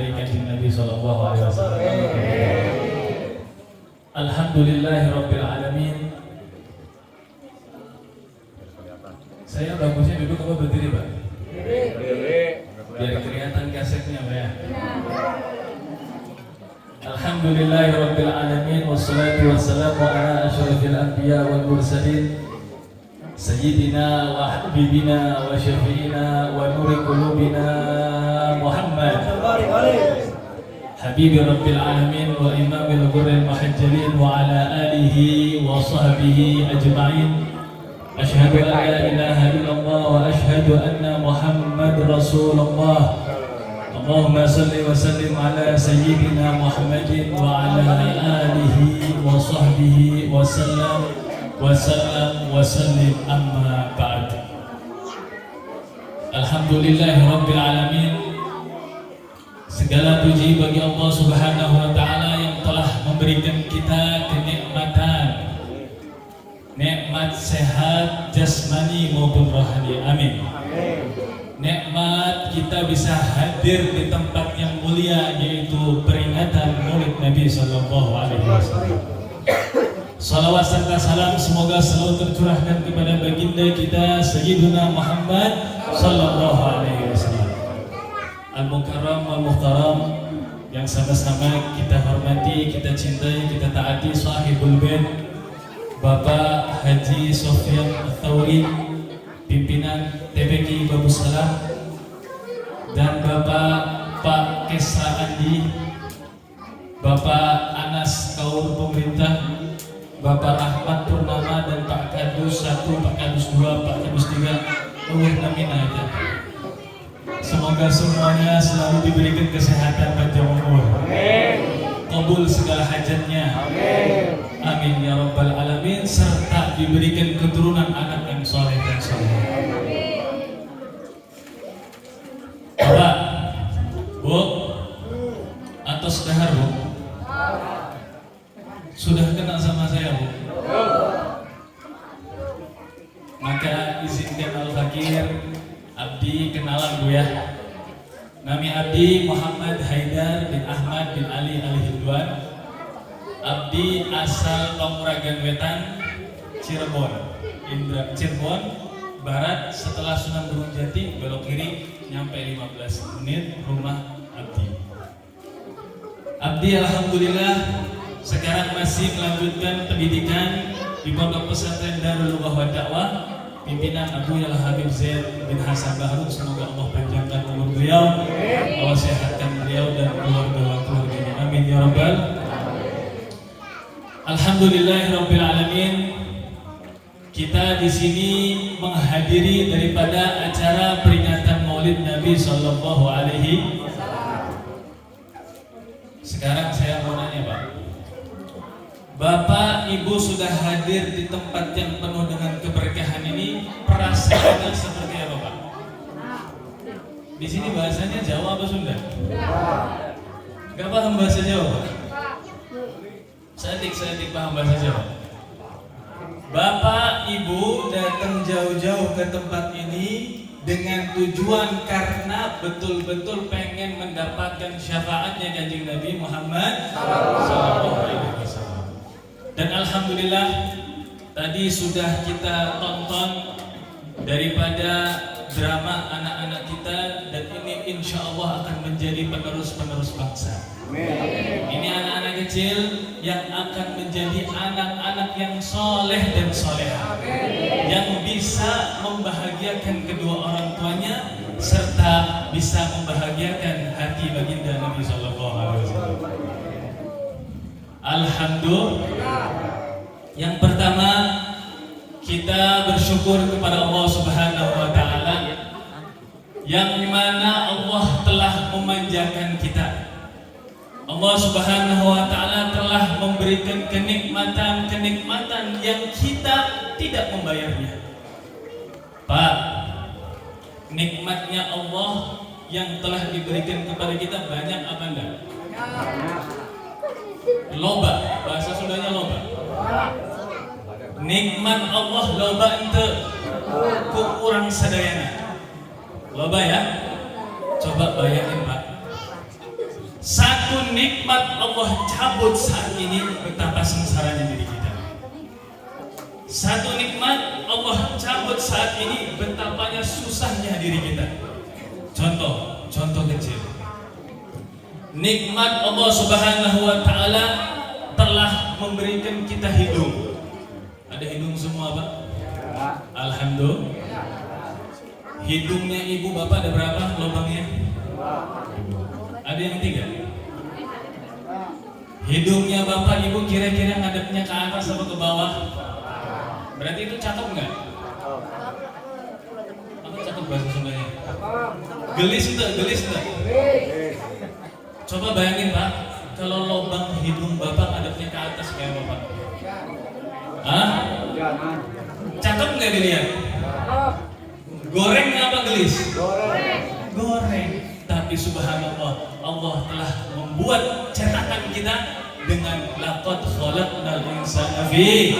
dari Kanjeng Nabi sallallahu alaihi wasallam. Alhamdulillahirabbil alamin. Saya bagusnya duduk apa berdiri, Pak? Biar kelihatan kasetnya, Pak ya. Alhamdulillahirabbil alamin wassalatu wassalamu ala asyrafil anbiya wal mursalin sayyidina wa habibina wa syafi'ina wa nuri qulubina Muhammad habibi rabbil alamin wa imamil ghurril muhajjalin wa ala alihi wa sahbihi ajma'in. Asyhadu an la ilaha illallah wa asyhadu anna Muhammad Rasulullah. Allahumma salli wa sallim ala sayyidina Muhammadin wa ala alihi wa sahbihi wa sallam wa sallim amma ba'd. Alhamdulillahirabbil alamin. Segala puji bagi Allah Subhanahu wa taala yang telah memberikan kita kenikmatan, nikmat sehat jasmani maupun rohani. Amin. Nikmat kita bisa hadir di tempat yang mulia, yaitu peringatan Maulid Nabi sallallahu alaihi wasallam. Salawat serta salam semoga selalu tercurahkan kepada baginda kita Sayyiduna Muhammad sallallahu alaihi wasallam. Al-Mukarram wal-Muhtaram yang sama-sama kita hormati, kita cintai, kita taati, sahibul bait Bapak Haji Sofyan Ats-Tsauri, pimpinan TPQ Babu Salam, dan Bapak Pak Kesra Andi, Bapak Anas Kaur Pemerintah, Bapak Ahmad Purnama, dan Pak Kadus 1, Pak Kadus 2, Pak Kadus 3, Namin aja. Semoga semuanya selalu diberikan kesehatan panjang umur. Kabul segala hajatnya. Amin ya rabbal alamin, serta diberikan keturunan anak yang soleh dan soleh. Bapak, Bu, atau sedahar Bu? Sudah kenal sama saya Bu? Maka izinkan Al-Fakir Abdi kenalan Bu ya. Nami Abdi Muhammad Haidar bin Ahmad bin Ali Al-Hidwan. Abdi asal Pamuragan Wetan, Cirebon, Cirebon Barat. Setelah Sunan Gunung Jati belok kiri nyampe 15 menit rumah Abdi. Abdi alhamdulillah sekarang masih melanjutkan pendidikan di Pondok Pesantren Darul Lughah wa Da'wah, pimpinan Abu Yal Habib Zaid bin Hasan Bahrun. Semoga Allah panjangkan umur beliau, Allah sehatkan beliau dan keluarga-keluarganya. Amin ya rabbal. Alhamdulillahirabbil alamin. Kita di sini menghadiri daripada acara peringatan Maulid Nabi sallallahu alaihi wasallam. Sekarang saya mau nanya, Pak. Bapak Ibu sudah hadir di tempat yang penuh dengan keberkahan ini, perasaannya seperti apa, Pak? Di sini bahasanya Jawa apa Sunda? Gak paham bahasa Jawa, Pak? Sedik paham bahasa Jawa. Bapak Ibu datang jauh-jauh ke tempat ini dengan tujuan karena betul-betul pengen mendapatkan syafaatnya Kanjeng Nabi Muhammad sallallahu alaihi wasallam. Dan alhamdulillah tadi sudah kita tonton daripada drama anak-anak kita, dan ini insya Allah akan menjadi penerus-penerus bangsa. Ini anak-anak kecil yang akan menjadi anak-anak yang soleh dan soleha, yang bisa membahagiakan kedua orang tuanya serta bisa membahagiakan hati baginda Nabi sallallahu alaihi wasallam. Alhamdulillah. Yang pertama, kita bersyukur kepada Allah Subhanahu wa taala yang mana Allah telah memanjakan kita. Allah Subhanahu wa taala telah memberikan kenikmatan-kenikmatan yang kita tidak membayarnya. Pak, nikmatnya Allah yang telah diberikan kepada kita banyak apa enggak? Loba, bahasa Sundanya loba. Nikmat Allah loba ente ku urang sadayana. Loba ya? Coba bayangin Pak. Satu nikmat Allah cabut saat ini, betapa sengsaranya diri kita. Satu nikmat Allah cabut saat ini, betapanya susahnya diri kita. Contoh kecil. Nikmat Allah Subhanahu wa Ta'ala telah memberikan kita hidung. Ada hidung semua, Pak? Alhamdulillah. Hidungnya ibu bapak ada berapa lubangnya? Ada yang 3. Hidungnya bapak ibu kira-kira ngadepnya ke atas atau ke bawah? Berarti itu cakep nggak? Apa cakep bahasa Sundanya? Gelis itu. Coba bayangin Pak, kalau lubang hidung bapak ngadepnya ke atas kayak bapak. Hah? Cakep nggak dilihat? Goreng apa gelis? Goreng. Tapi subhanallah, Allah telah membuat cetakan kita dengan laqad khalaqnal insana fi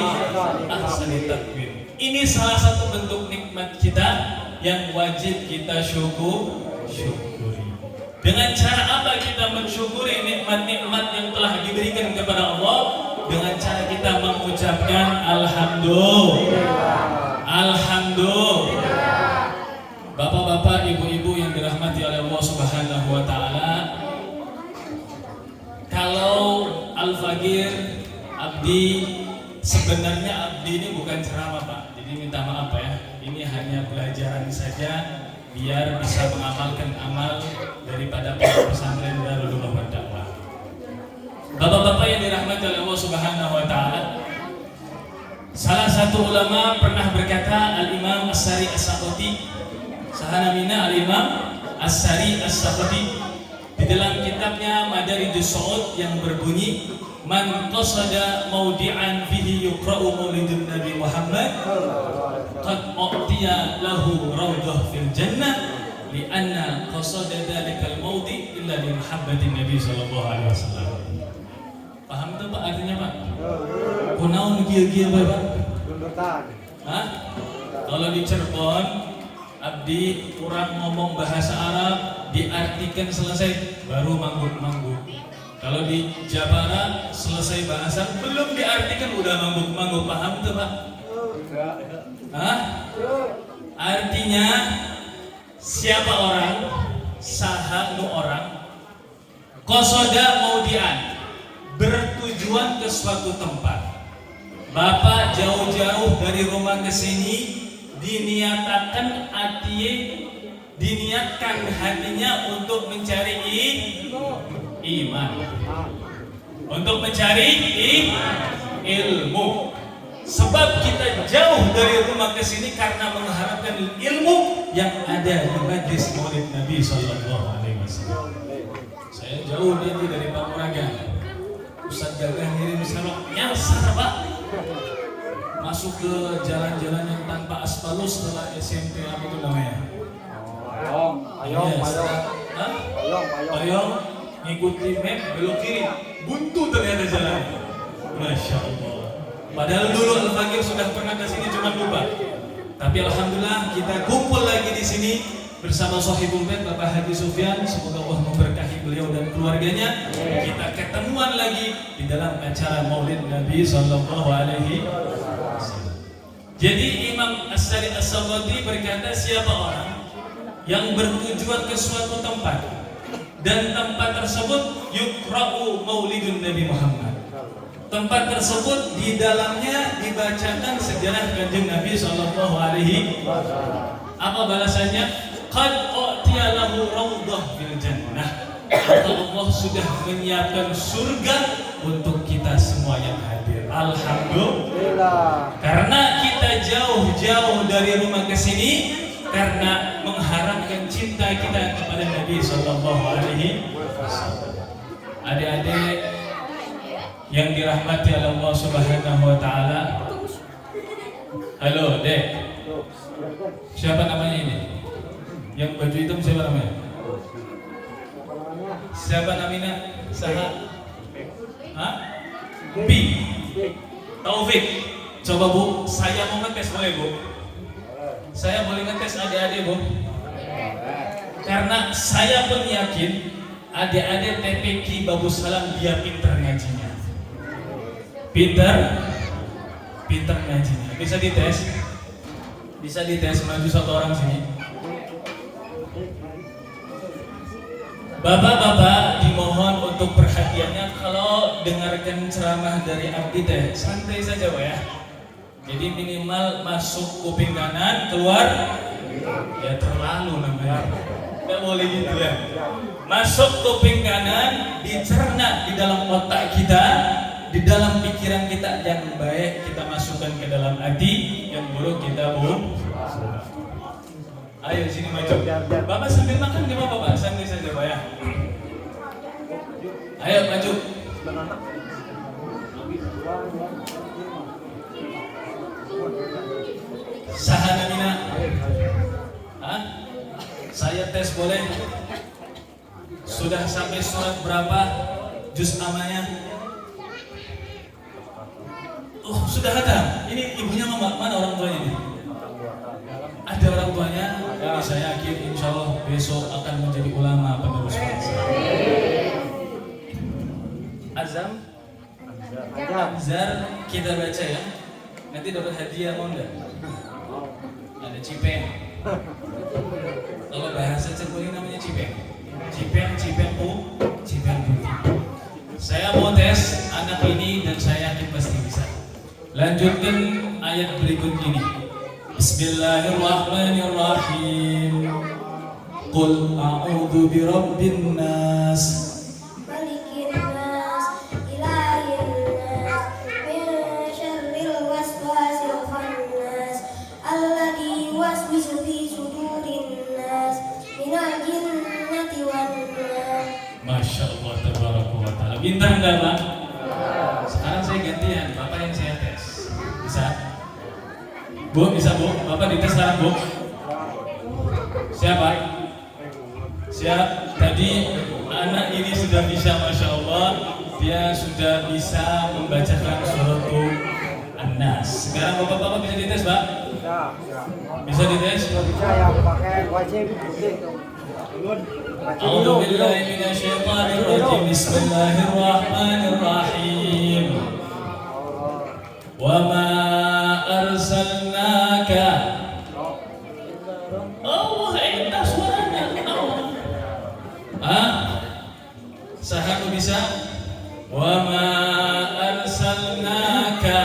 ahsani taqwim. Ini salah satu bentuk nikmat kita yang wajib kita syukuri. Dengan cara apa kita mensyukuri nikmat-nikmat yang telah diberikan kepada Allah? Dengan cara kita mengucapkan alhamdulillah. Bapak-bapak, ibu-ibu yang dirahmati oleh Allah Subhanahu wa Ta'ala, kalau Al-Fagir Abdi, sebenarnya Abdi ini bukan ceramah Pak, jadi minta maaf ya, ini hanya pelajaran saja biar bisa mengamalkan amal daripada pondok pesantren Darul Ulum wad Dakwah. Bapak-bapak yang dirahmati oleh Allah Subhanahu wa Ta'ala, salah satu ulama pernah berkata, Al-Imam As-Sari As-Sakhati, Sahanamina Al-Imam As-Sari As-Sakhati, di dalam kitabnya Madarijus Su'ud yang berbunyi, man qasada maudi'an fihi yuqra'u maulidun Nabi Muhammad qad u'tiya lahu rawdah fil jannah li'anna qasada dhalikal maudi illa li muhabbatin Nabi sallallahu alaihi wasallam. Paham tuh Pak artinya Pak? Kunaon kieu-kieu Pak? Hah? Kalau di Cirebon Abdi kurang ngomong bahasa Arab, diartikan selesai baru mangguk-mangguk. Kalau di Jawa selesai bahasa belum diartikan udah mangguk-mangguk. Paham tuh Pak? Hah? Artinya siapa orang, saha nu orang, qasoda maudian, bertujuan ke suatu tempat. Bapak jauh-jauh dari rumah ke sini, diniatkan hatinya untuk mencari iman, untuk mencari ilmu. Sebab kita jauh dari rumah ke sini karena mengharapkan ilmu yang ada di majlis Maulid Nabi sallallahu alaihi wasallam. Saya jauh dari Pamuraga. Ustaz Gagah ngirim salok nyasar Pak. Masuk ke jalan-jalan yang tanpa aspal setelah SMP apa itu namanya? Payung, ngikuti map belok kiri, buntu ternyata jalan. Masya Allah. Padahal dulu Al-Fagir sudah pernah ke sini cuma lupa. Tapi alhamdulillah kita kumpul lagi di sini bersama Sohibul Bait Bapak Haji Sufyan. Semoga Allah memberkahi beliau dan keluarganya. Kita ketemuan lagi di dalam acara Maulid Nabi sallallahu alaihi wasallam. Jadi Imam As-Sari As-Sakhati berkata, siapa orang yang bertujuan ke suatu tempat dan tempat tersebut yukra'u maulidun Nabi Muhammad, tempat tersebut di dalamnya dibacakan sejarah kanjeng Nabi sallallahu alaihi wasallam. Apa balasannya? Qad u'tiya lahu rawdah fil jannah. Allah sudah menyiapkan surga untuk kita semua yang hadir. Alhamdulillah. Karena kita jauh-jauh dari rumah ke sini karena mengharapkan cinta kita kepada Nabi sallallahu alaihi wasallam. Adik-adik yang dirahmati oleh Allah Subhanahu wa Ta'ala. Halo, Dek. Siapa namanya ini? Yang baju hitam siapa namanya? Siapa namanya? Saha? Hah? Bi. Taufik. Coba Bu, saya mau ngetes boleh Bu? Saya boleh ngetes adik-adik Bu? Karena saya pun yakin adik-adik TPQ Bagus Salam dia pinter ngajinya. Pinter ngajinya. Bisa dites? Bisa dites, maju satu orang sini. Bapak-bapak dimohon untuk perhatiannya kalau dengarkan ceramah dari abdi teh santai saja Pak ya. Jadi minimal masuk kuping kanan, keluar ya terlalu namanya. Nggak boleh gitu ya. Masuk kuping kanan, dicerna di dalam otak kita, di dalam pikiran kita yang baik kita masukkan ke dalam hati, yang buruk kita buang. Ayo sini maju. Bapak sambil makan gak apa-apa Pak? Sambil saja Pak ya. Ayo maju. Sahana Mina. Hah? Saya tes boleh? Sudah sampai surat berapa? Juz amanya? Oh sudah ada. Ini ibunya mana orang tuanya ini? Ada orang tuanya. Jadi saya yakin insya Allah besok akan menjadi ulama penerus bangsa. Azhar kita baca ya. Nanti dapat hadiah mau enggak? Ada cipeng. Kalau bahasa Cepuri namanya cipeng. Cipeng putih. Saya mau tes anak ini dan saya yakin pasti bisa. Lanjutkan ayat berikut ini. Bismillahirrahmanirrahim. Qul a'udzu birabbin nas. Malikin nas, ilahin nas, min syarril waswasil khannas, alladzi yuwaswisu fi sudurin nas, minal jinnati wan nas. Masya Allah, tabarakallah wa ta'ala. Bintang enggak Pak? Sekarang saya gantian, Bapak yang saya tes. Bisa? Bu, bisa Bu? Bapak dites sekarang Bu? Siapa? Siap? Tadi anak ini sudah bisa, Masya Allah. Dia sudah bisa membacakan surat An-Nas. Sekarang Bapak-bapak bisa dites Pak? Bisa dites? Bisa yang pakai wajib. A'udzu billahi minasyaitonir rajim. Bismillahirrahmanirrahim. Wa ma arsalnaka. Oh, enak suaranya. Sahabu bisa? Wa ma arsalnaka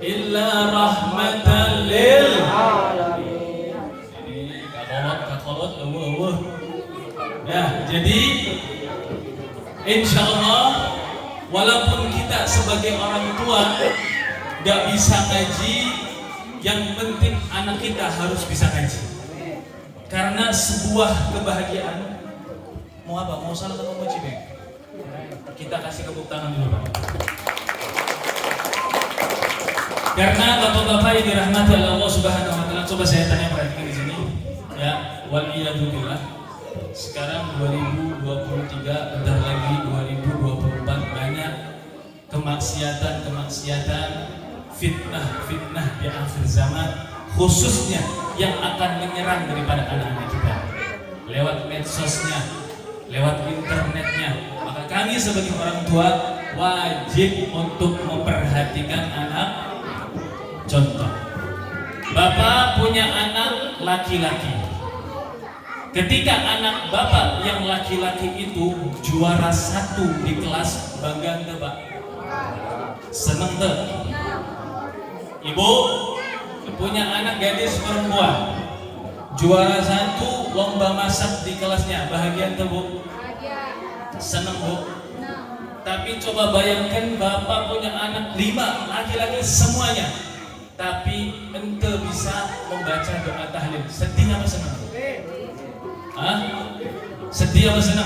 illa rahmatan lil alamin. Ini kakolot ya, jadi insya Allah walaupun kita sebagai orang tua gak bisa ngaji, yang penting anak kita harus bisa ngaji. Karena sebuah kebahagiaan. Mau apa? Mau salah atau mau cibeng? Kita kasih tepuk tangan dulu Pak. Karena bapak-bapak yang dirahmati oleh Allah Subhanahu wa taala, coba saya tanya perhatikan di sini. Ya, wal iyadu billah. Sekarang 2023, bentar lagi 2024, banyak kemaksiatan, fitnah di akhir zaman, khususnya yang akan menyerang daripada anak-anak kita lewat medsosnya, lewat internetnya. Maka kami sebagai orang tua wajib untuk memperhatikan anak. Contoh, Bapak punya anak laki-laki. Ketika anak Bapak yang laki-laki itu juara 1 di kelas, bangga enggak Pak? Seneng tuh? Ibu punya anak gadis perempuan juara 1 lomba masak di kelasnya, bahagia tuh Bu? Seneng Bu? Tapi coba bayangkan Bapak punya anak 5 laki-laki semuanya, tapi ente bisa membaca doa tahlil, sedih apa senang? Hah? Sedih apa senang?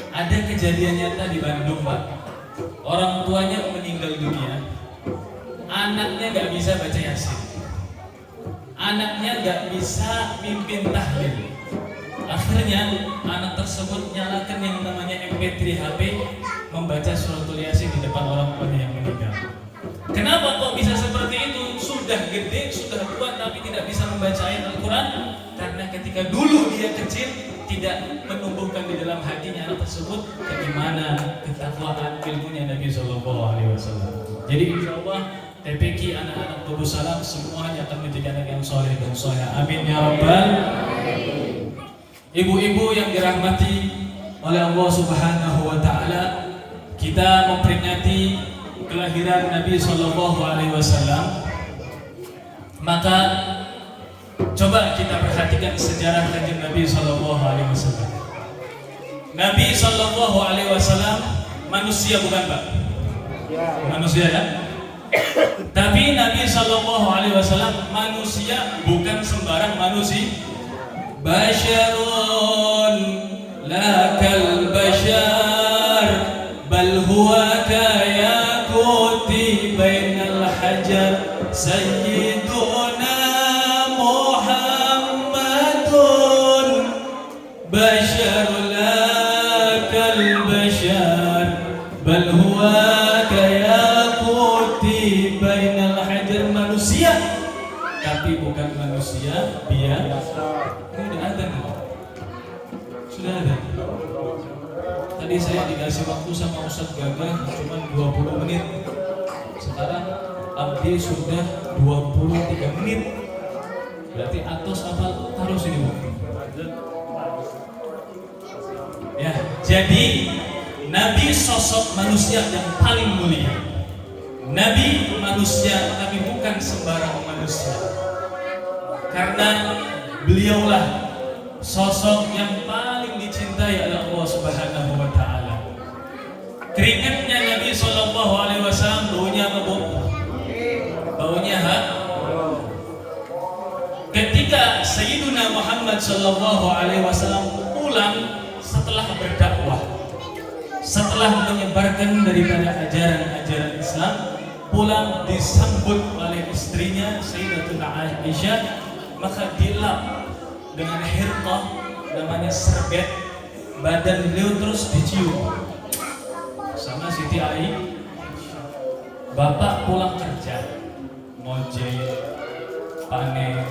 Ada kejadian nyata di Bandung Pak. Orang tuanya meninggal dunia, anaknya gak bisa baca Yasin, anaknya gak bisa mimpin tahlil. Akhirnya anak tersebut nyalakan yang namanya MP3 HP, membaca suratul Yasin di depan orang tuanya yang meninggal. Kenapa kok bisa seperti itu? Sudah gede, sudah tua tapi tidak bisa membaca ayat Al-Quran. Karena ketika dulu dia kecil, tidak menumbuhkan di dalam hatinya anak tersebut, bagaimana ketakwaan ilmunya Nabi Shallallahu Alaihi Wasallam. Jadi insya Allah TPQ anak-anak Tubuh Salam semuanya akan menjadi anak yang soleh dan soleh. Amin ya Rabbal. Ibu-ibu yang dirahmati oleh Allah Subhanahu Wa Taala, kita memperingati kelahiran Nabi Shallallahu Alaihi Wasallam. Maka coba kita perhatikan sejarah kanjeng Nabi Shallallahu Alaihi Wasallam. Nabi Shallallahu Alaihi Wasallam manusia bukan Pak? Manusia ya. Tapi Nabi Shallallahu Alaihi Wasallam manusia bukan sembarang manusia. Basyarun la kal bashar bal huwa kayakuti bainal hajar sayyiduna Muhammadun basyarun la kal bashar bal huwa kayakuti bainal hajar. Manusia tapi bukan manusia biasa. Ini udah ada nih. Sudah ada. Tadi saya dikasih waktu sama Ustadz Gagah cuma 20 menit. Sekarang Abdi sudah 23 menit. Berarti atos apa taruh sini Bu? Ya, jadi Nabi sosok manusia yang paling mulia. Nabi manusia tapi bukan sembarang manusia. Karena beliaulah sosok yang paling dicintai oleh Allah Subhanahu Wa Taala. Keringatnya Nabi Shallallahu Alaihi Wasallam baunya apa Bu? Baunya ketika Sayyiduna Muhammad Shallallahu Alaihi Wasallam pulang setelah berdakwah, setelah menyebarkan daripada ajaran-ajaran Islam, pulang disambut oleh istrinya Sayyidatuna Aisyah, maka dilap dengan hirqah namanya serbet, badan beliau terus dicium sama Siti Aisyah. Bapak pulang kerja, ngojek, panen,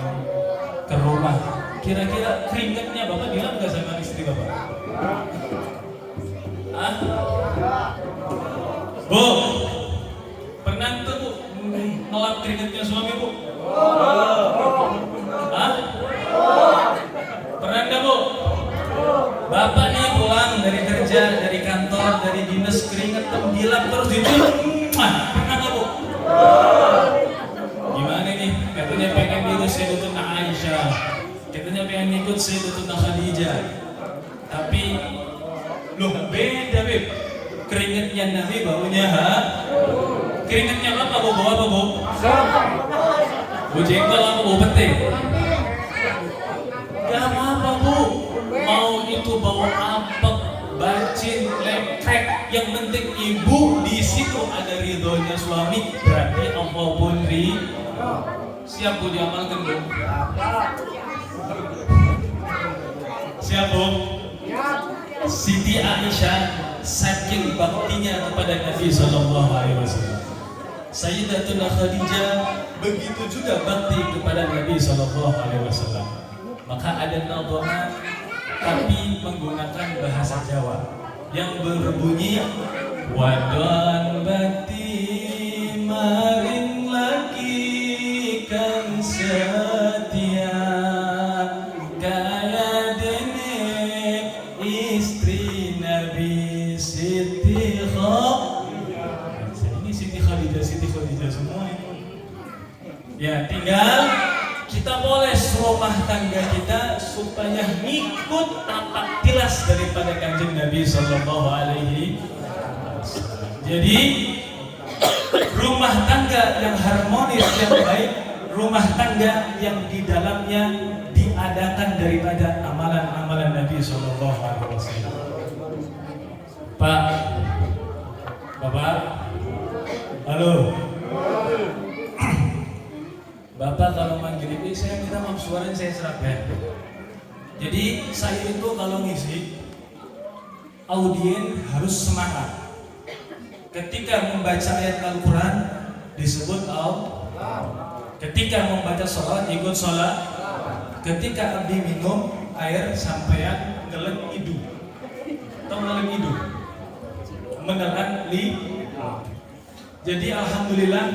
ke rumah, kira-kira keringatnya Bapak dilap nggak sama istri Bapak? Bu, pernah tuh Bu ngelap keringatnya suami Bu? Pernah nggak Bu? Bapak nih pulang dari kerja, dari kantor, dari dinas, keringat dilap terus dicium. Pernah nggak Bu? Gimana nih? Katanya pengen ikut Sayyidatuna Aisyah, katanya pengen ikut Sayyidatuna Khadijah. Tapi loh beda Beb. Keringatnya Nabi baunya keringatnya apa Bu? Bau apa Bu? Bu jengkol apa bau pete? Gak apa-apa Bu, mau itu bau apek, bacin, lemprek, yang penting ibu di situ ada ridhonya suami, berarti Allah pun siap Bu diamalkan Bu. Siap Bu. Siti Aisyah saking baktinya kepada Nabi Sallallahu Alaihi Wasallam. Sayyidatuna Khadijah begitu juga bakti kepada Nabi Sallallahu Alaihi Wasallam. Maka ada nadhama tapi menggunakan bahasa Jawa yang berbunyi wadon bakti maring laki kan setia kaya dene istri Nabi Siti Khadijah. Ini Siti Khadijah semua ini. Ya tinggal kita poles rumah tangga kita supaya ngikut tapak tilas daripada kanjeng Nabi Sallallahu Alaihi Wasallam. Jadi rumah tangga yang harmonis, yang baik, rumah tangga yang di dalamnya diadakan daripada amalan-amalan Nabi Sallallahu Alaihi Wasallam. Pak, Bapak, halo. Bapak kalau manggil ini saya minta maaf suaranya saya serap ya. Jadi saya itu kalau ngisi audien harus semangat. Ketika membaca ayat Al-Quran disebut ketika membaca sholat ikut sholat. Ketika abdi minum air sampean ngeleng hidung. Tahu ngeleng hidung? Menelan Jadi alhamdulillah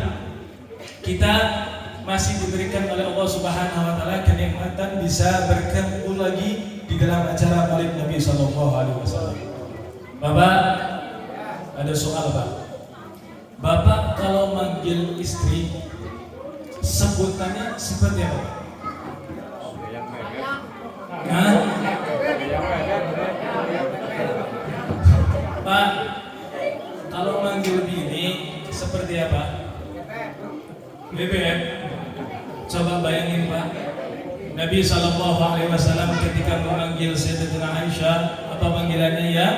kita masih diberikan oleh Allah Subhanahu wa taala kenikmatan bisa berkumpul lagi di dalam acara Maulid Nabi sallallahu alaihi wasallam. Bapak, ada soal, Pak. Bapak kalau manggil istri sebutannya seperti apa? Hah? Pak, kalau manggil bini seperti apa? BBM. Coba bayangin, Pak. Nabi SAW ketika memanggil Sayyidatina Aisyah, apa panggilannya ya?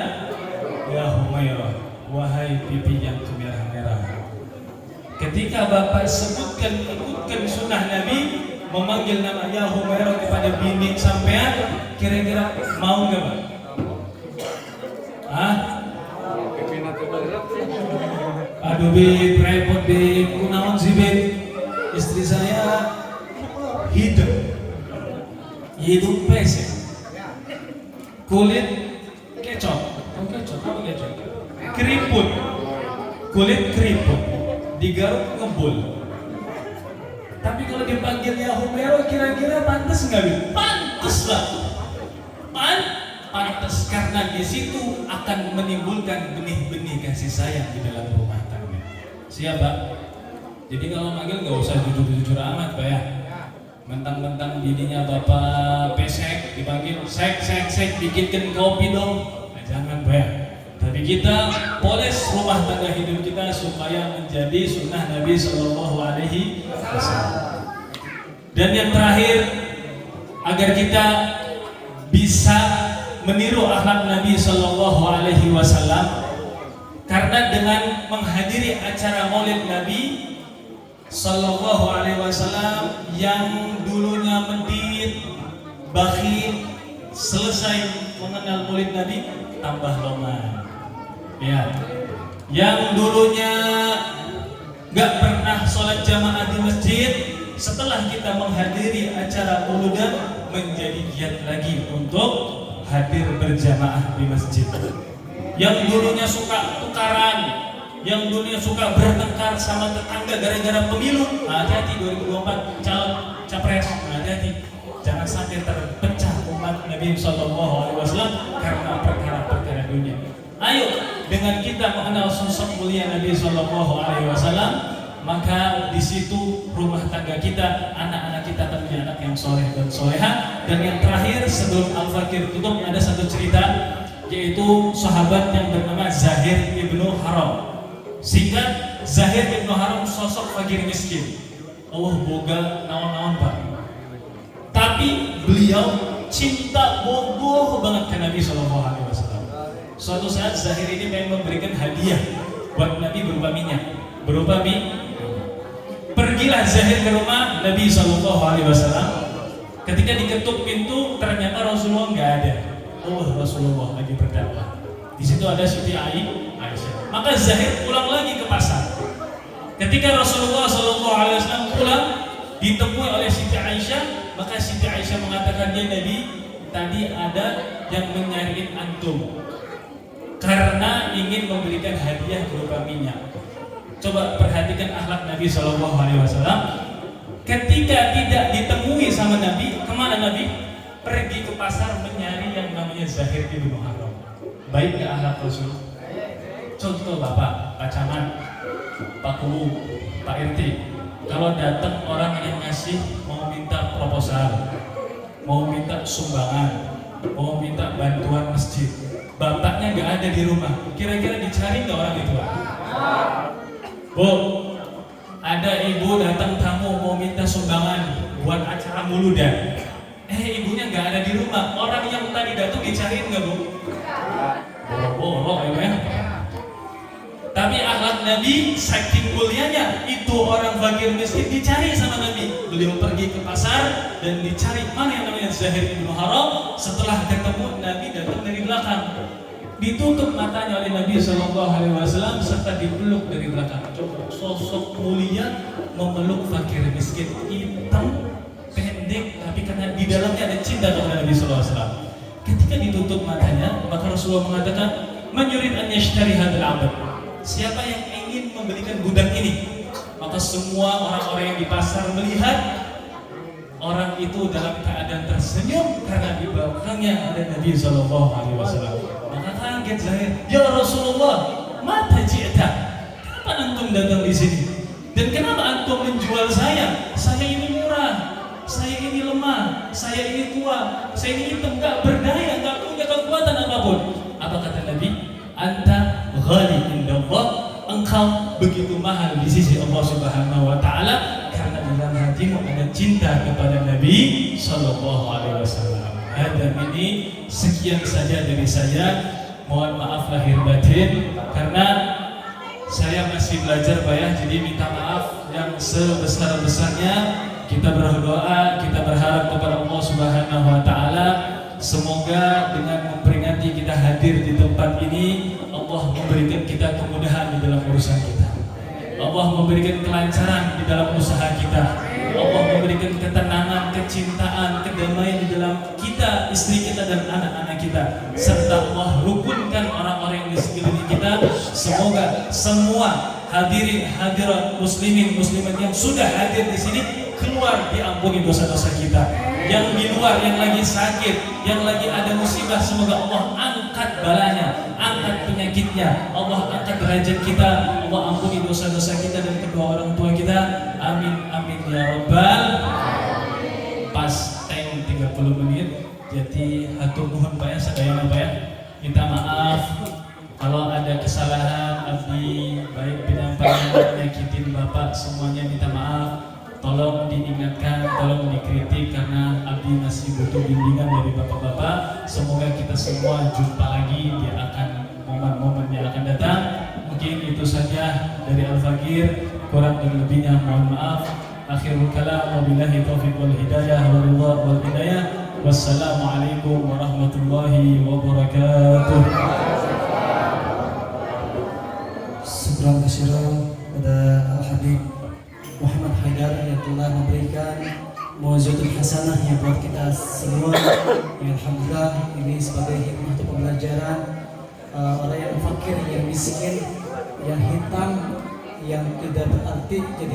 Ya Humairah, wahai pipi yang kemerah-merah. Ketika Bapak ikutkan sunnah Nabi, memanggil nama ya Humairah kepada bini sampean, kira-kira mau nggak, Pak? Hah? Aduh, Bib, repot, Bib. Kunaon sih, Bib? Istri saya hidup pesek, kulit kecot, apa kecot? Keriput, kulit keriput, digaruk ngebul. Tapi kalau dipanggil ya Humairah, kira-kira pantas nggak, Bib? Pantas lah, pantas karena di situ akan menimbulkan benih-benih kasih sayang di dalam rumah tangga. Siap, Pak? Jadi kalau manggil nggak usah jujur-jujur amat, Pak ya. Mentang-mentang bininya Bapak pesek, dipanggil sek, bikinkan kopi dong. Nah, jangan, Pak ya. Tapi kita poles rumah tangga hidup kita supaya menjadi sunnah Nabi Sallallahu Alaihi Wasallam. Dan yang terakhir, agar kita bisa meniru akhlak Nabi Sallallahu Alaihi Wasallam, karena dengan menghadiri acara Maulid Nabi Sallallahu Alaihi Wasallam yang dulunya medit, bakhil, selesai mengenal Maulid Nabi tambah loman. Ya, yang dulunya nggak pernah sholat jamaah di masjid, setelah kita menghadiri acara Mauludan menjadi giat lagi untuk hadir berjamaah di masjid. Yang dulunya suka tukaran, yang dulunya suka bertengkar sama tetangga gara-gara pemilu, hati-hati 2024 calon capres, hati-hati jangan sampai terpecah umat Nabi SAW karena perkara-perkara dunia. Ayo, dengan kita mengenal sosok mulia Nabi SAW, maka di situ rumah tangga kita, anak-anak kita akan menjadi anak yang soleh dan soleha. Dan yang terakhir sebelum Al-Fakir tutup, ada satu cerita, yaitu sahabat yang bernama Zahir ibnu Haram. Singkat, Zahir ibnu Haram sosok fakir miskin. Allah boga naon-naon, Pak. Tapi beliau cinta bogoh banget ke Nabi SAW. Suatu saat Zahir ini pengen memberikan hadiah buat Nabi berupa minyak, berupa mie. Pergilah Zahir ke rumah Nabi SAW. Ketika diketuk pintu, ternyata Rasulullah nggak ada. Oh, Rasulullah lagi berdakwah. Di situ ada Siti Aisyah. Maka Zahir pulang lagi ke pasar. Ketika Rasulullah SAW pulang, ditemui oleh Siti Aisyah, maka Siti Aisyah mengatakan, "Ya Nabi, tadi ada yang menyariin antum karena ingin memberikan hadiah berupa minyak." Coba perhatikan akhlak Nabi SAW. Ketika tidak ditemui sama Nabi, kemana Nabi? Pergi ke pasar menyari yang namanya Zahir ibnu Haram. Baik gak akhlak Rasul? Contoh Bapak, Pak Camat, Pak Kulu, Pak RT, kalau datang orang yang ngasih mau minta proposal, mau minta sumbangan, mau minta bantuan masjid, bapaknya gak ada di rumah, kira-kira dicari gak orang itu? Bu, ada ibu datang tamu mau minta sumbangan buat acara Mauludan. Ibunya nggak ada di rumah. Orang yang tadi datang dicariin nggak, Bu? Boro-boro ya. Tapi akhlak Nabi saking mulianya, itu orang fakir miskin dicari sama Nabi. Beliau pergi ke pasar dan dicari mana yang namanya Zahir ibnu Haram. Setelah ketemu, Nabi datang dari belakang. Ditutup matanya oleh Nabi SAW serta dipeluk dari belakang. Coba sosok mulia memeluk fakir miskin, hitam, pendek, pendek, tapi karena di dalamnya ada cinta kepada Nabi Sallallahu Alaihi Wasallam. Ketika ditutup matanya, maka Rasulullah mengatakan, "Man yurid an yashtari hadzal 'abd." Siapa yang ingin membelikan budak ini? Maka semua orang-orang yang di pasar melihat orang itu dalam keadaan tersenyum karena di belakangnya ada Nabi Sallallahu Alaihi Wasallam. Maka kaget saya, "Ya Rasulullah, mata ji'ta? Kenapa antum datang di sini? Dan kenapa antum menjual saya? Saya ini murah, saya ini lemah, saya ini tua, saya ini hitam, gak berdaya, gak punya kekuatan apapun." Apa kata Nabi? "Anta ghali indallah." Engkau begitu mahal di sisi Allah Subhanahu wa taala karena dalam hatimu ada cinta kepada Nabi Sallallahu Alaihi Wasallam. Dan ini sekian saja dari saya. Mohon maaf lahir batin karena saya masih belajar Pak ya, jadi minta maaf yang sebesar-besarnya. Kita berdoa, kita berharap kepada Allah Subhanahu wa taala semoga dengan memperingati kita hadir di tempat ini, Allah memberikan kita kemudahan di dalam urusan kita. Allah memberikan kelancaran di dalam usaha kita. Allah memberikan ketenangan, kecintaan, kedamaian di dalam kita, istri kita dan anak-anak kita. Serta Allah rukunkan orang-orang yang di sekeliling kita. Semoga semua hadirin hadirat muslimin muslimat yang sudah hadir di sini keluar diampuni dosa-dosa kita. Yang di luar, yang lagi sakit, yang lagi ada musibah, semoga Allah angkat balanya, angkat penyakitnya, Allah angkat derajat kita, Allah ampuni dosa-dosa kita dan kedua orang tua kita. Amin amin ya rabbal. Pas time 30 menit, jadi hatur nuhun Pak ya, sadayana Pak ya. Minta maaf kalau ada kesalahan abdi, baik penyampaian nyakitin Bapak, semuanya minta maaf. Tolong diingatkan, tolong dikritik karena abdi masih butuh bimbingan dari bapak-bapak. Semoga kita semua jumpa lagi di akan momen-momen yang akan datang. Mungkin itu saja dari Al-Fakir, kurang dan lebihnya mohon maaf. Akhirul kalam, wabillahi taufiq wal hidayah wal ridha wal hidayah. Wassalamualaikum warahmatullahi wabarakatuh. Syukran katsiran pada Al-Habib Muhammad Haidar yang telah memberikan mau'izatul hasanah yang buat kita semua. Alhamdulillah ini sebagai hikmah untuk pembelajaran orang yang fakir, yang miskin, yang hitam, yang tidak berarti jadi